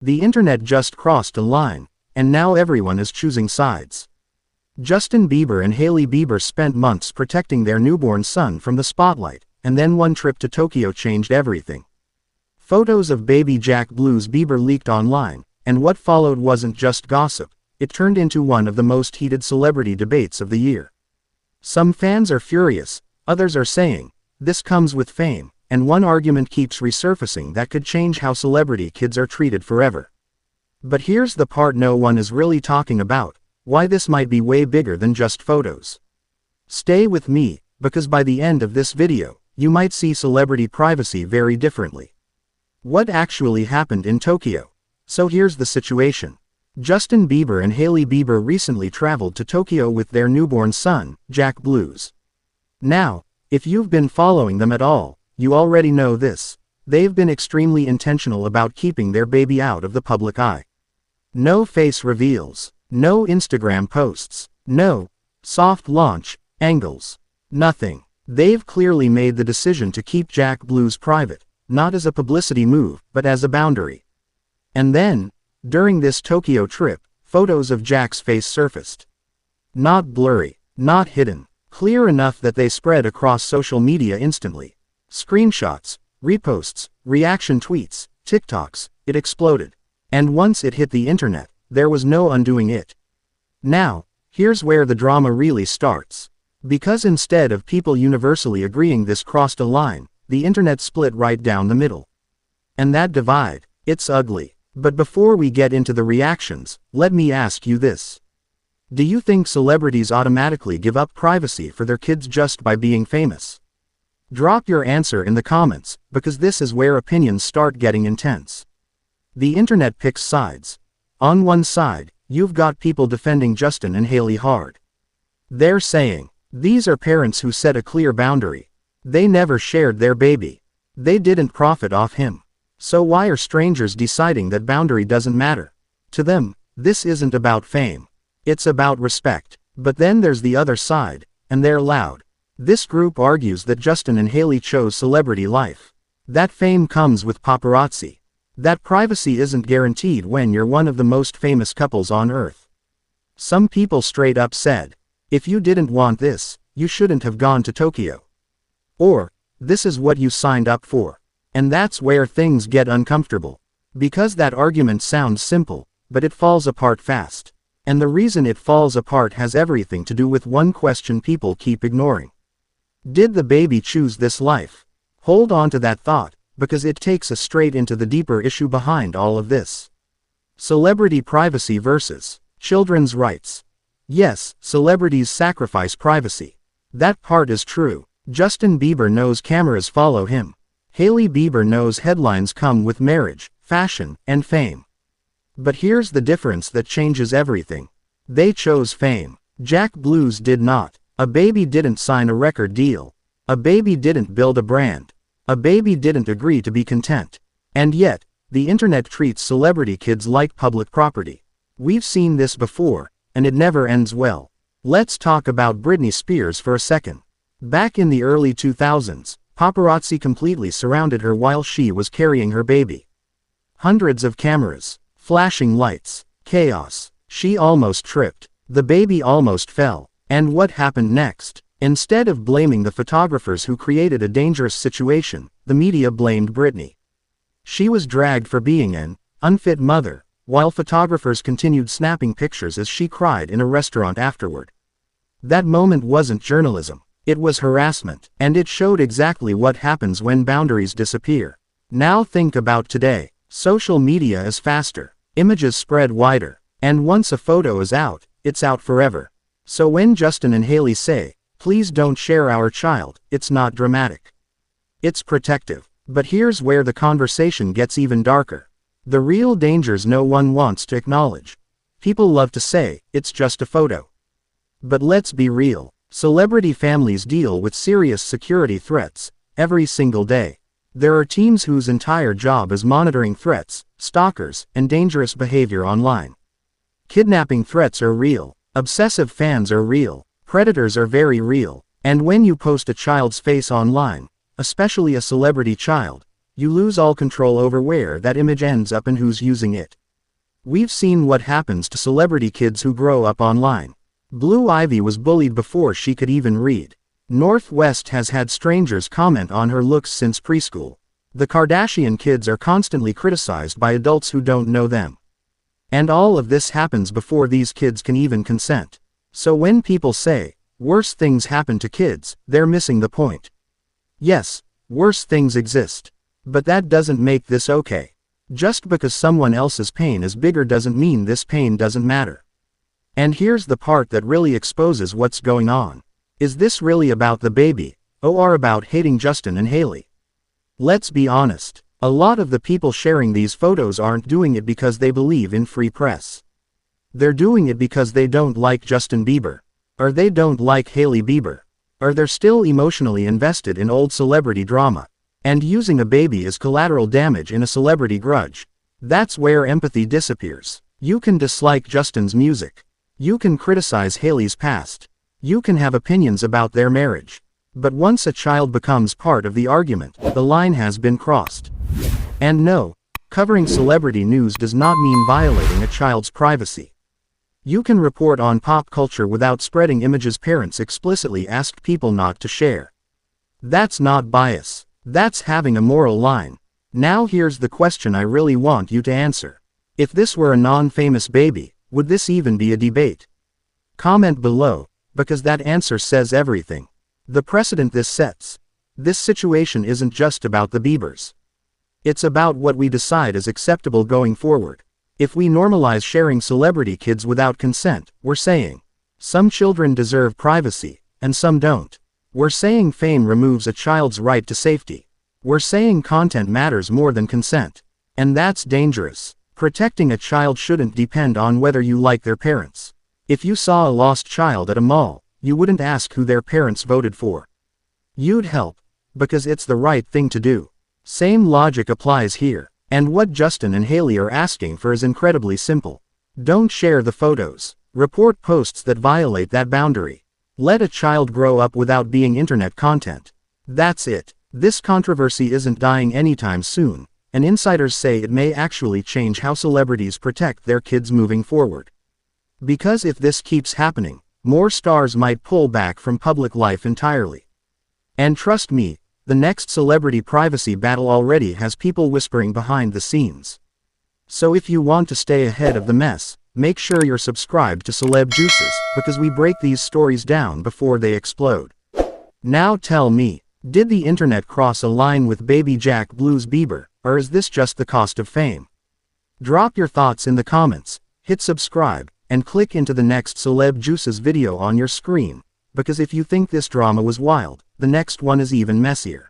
The internet just crossed a line, and now everyone is choosing sides. Justin Bieber and Hailey Bieber spent months protecting their newborn son from the spotlight, and then one trip to Tokyo changed everything. Photos of baby Jack Blues Bieber leaked online, and what followed wasn't just gossip, it turned into one of the most heated celebrity debates of the year. Some fans are furious, others are saying, this comes with fame, and one argument keeps resurfacing that could change how celebrity kids are treated forever. But here's the part no one is really talking about, why this might be way bigger than just photos. Stay with me, because by the end of this video, you might see celebrity privacy very differently. What actually happened in Tokyo? So here's the situation. Justin Bieber and Hailey Bieber recently traveled to Tokyo with their newborn son, Jack Blues. Now, if you've been following them at all, you already know this. They've been extremely intentional about keeping their baby out of the public eye. No face reveals, no Instagram posts, no soft launch angles, nothing. They've clearly made the decision to keep Jack Blues private, not as a publicity move, but as a boundary. And then, during this Tokyo trip, photos of Jack's face surfaced. Not blurry, not hidden, clear enough that they spread across social media instantly. Screenshots, reposts, reaction tweets, TikToks, it exploded. And once it hit the internet, there was no undoing it. Now, here's where the drama really starts. Because instead of people universally agreeing this crossed a line, the internet split right down the middle. And that divide, it's ugly. But before we get into the reactions, let me ask you this. Do you think celebrities automatically give up privacy for their kids just by being famous? Drop your answer in the comments, because this is where opinions start getting intense. The internet picks sides. On one side, you've got people defending Justin and Hailey hard. They're saying, these are parents who set a clear boundary. They never shared their baby. They didn't profit off him. So why are strangers deciding that boundary doesn't matter? To them, this isn't about fame. It's about respect. But then there's the other side, and they're loud. This group argues that Justin and Hailey chose celebrity life. That fame comes with paparazzi. That privacy isn't guaranteed when you're one of the most famous couples on earth. Some people straight up said, if you didn't want this, you shouldn't have gone to Tokyo. Or, this is what you signed up for. And that's where things get uncomfortable. Because that argument sounds simple, but it falls apart fast. And the reason it falls apart has everything to do with one question people keep ignoring. Did the baby choose this life? Hold on to that thought, because it takes us straight into the deeper issue behind all of this. Celebrity privacy versus children's rights. Yes, celebrities sacrifice privacy. That part is true. Justin Bieber knows cameras follow him. Hailey Bieber knows headlines come with marriage, fashion, and fame. But here's the difference that changes everything. They chose fame. Jack Blues did not. A baby didn't sign a record deal. A baby didn't build a brand. A baby didn't agree to be content. And yet, the internet treats celebrity kids like public property. We've seen this before, and it never ends well. Let's talk about Britney Spears for a second. Back in the early 2000s, paparazzi completely surrounded her while she was carrying her baby. Hundreds of cameras, flashing lights, chaos. She almost tripped. The baby almost fell. And what happened next? Instead of blaming the photographers who created a dangerous situation, the media blamed Britney. She was dragged for being an unfit mother, while photographers continued snapping pictures as she cried in a restaurant afterward. That moment wasn't journalism. It was harassment, and it showed exactly what happens when boundaries disappear. Now think about today. Social media is faster. Images spread wider. And once a photo is out, it's out forever. So when Justin and Hailey say, please don't share our child, it's not dramatic. It's protective. But here's where the conversation gets even darker. The real dangers no one wants to acknowledge. People love to say, it's just a photo. But let's be real. Celebrity families deal with serious security threats every single day. There are teams whose entire job is monitoring threats, stalkers, and dangerous behavior online. Kidnapping threats are real. Obsessive fans are real. Predators are very real. And when you post a child's face online, especially a celebrity child, you lose all control over where that image ends up and who's using it. We've seen what happens to celebrity kids who grow up online. Blue Ivy was bullied before she could even read. North West has had strangers comment on her looks since preschool. The Kardashian kids are constantly criticized by adults who don't know them. And all of this happens before these kids can even consent. So when people say, worse things happen to kids, they're missing the point. Yes, worse things exist. But that doesn't make this okay. Just because someone else's pain is bigger doesn't mean this pain doesn't matter. And here's the part that really exposes what's going on. Is this really about the baby, or about hating Justin and Hailey? Let's be honest. A lot of the people sharing these photos aren't doing it because they believe in free press. They're doing it because they don't like Justin Bieber. Or they don't like Hailey Bieber. Or they're still emotionally invested in old celebrity drama. And using a baby is collateral damage in a celebrity grudge. That's where empathy disappears. You can dislike Justin's music. You can criticize Hailey's past. You can have opinions about their marriage. But once a child becomes part of the argument, the line has been crossed. And no, covering celebrity news does not mean violating a child's privacy. You can report on pop culture without spreading images parents explicitly asked people not to share. That's not bias. That's having a moral line. Now here's the question I really want you to answer. If this were a non-famous baby, would this even be a debate? Comment below, because that answer says everything. The precedent this sets. This situation isn't just about the Biebers. It's about what we decide is acceptable going forward. If we normalize sharing celebrity kids without consent, we're saying, some children deserve privacy, and some don't. We're saying fame removes a child's right to safety. We're saying content matters more than consent. And that's dangerous. Protecting a child shouldn't depend on whether you like their parents. If you saw a lost child at a mall, you wouldn't ask who their parents voted for. You'd help, because it's the right thing to do. Same logic applies here. And what Justin and Hailey are asking for is incredibly simple. Don't share the photos. Report posts that violate that boundary. Let a child grow up without being internet content. That's it. This controversy isn't dying anytime soon, and insiders say it may actually change how celebrities protect their kids moving forward. Because if this keeps happening, more stars might pull back from public life entirely. And trust me, the next celebrity privacy battle already has people whispering behind the scenes. So if you want to stay ahead of the mess, make sure you're subscribed to Celeb Juices, because we break these stories down before they explode. Now tell me, did the internet cross a line with baby Jack Blues Bieber, or is this just the cost of fame? Drop your thoughts in the comments, hit subscribe, and click into the next Celeb Juices video on your screen, because if you think this drama was wild, the next one is even messier.